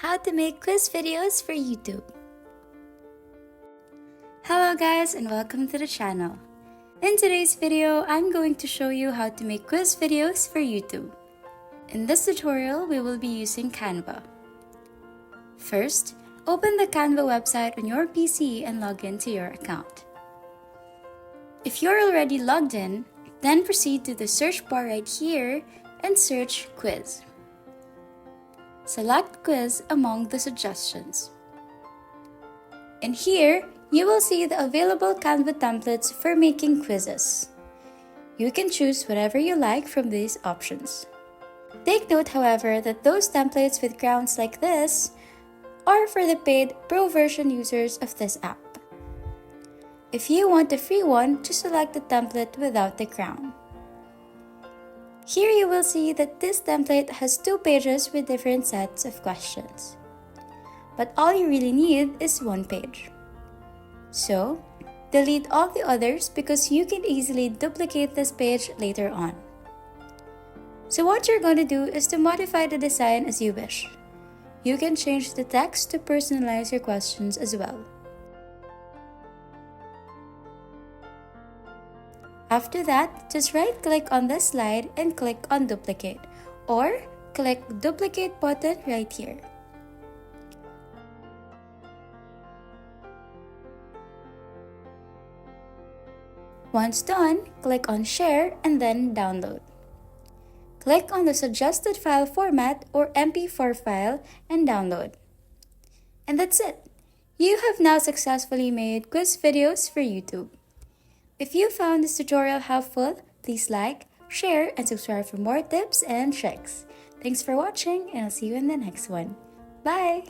how to make quiz videos for YouTube. Hello guys and welcome to the channel. In today's video, I'm going to show you how to make quiz videos for YouTube. In this tutorial, we will be using Canva. First, open the Canva website on your PC and log in to your account. If you're already logged in, then proceed to the search bar right here and search quiz. Select quiz among the suggestions. In here, you will see the available Canva templates for making quizzes. You can choose whatever you like from these options. Take note, however, that those templates with crowns like this are for the paid pro version users of this app. If you want a free one, just select the template without the crown. Here you will see that this template has 2 pages with different sets of questions. But all you really need is 1 page. So, delete all the others because you can easily duplicate this page later on. So what you're going to do is to modify the design as you wish. You can change the text to personalize your questions as well. After that, just right-click on the slide and click on Duplicate, or click Duplicate button right here. Once done, click on Share and then Download. Click on the suggested file format or MP4 file and download. And that's it! You have now successfully made quiz videos for YouTube. If you found this tutorial helpful, please like, share, and subscribe for more tips and tricks. Thanks for watching, and I'll see you in the next one. Bye!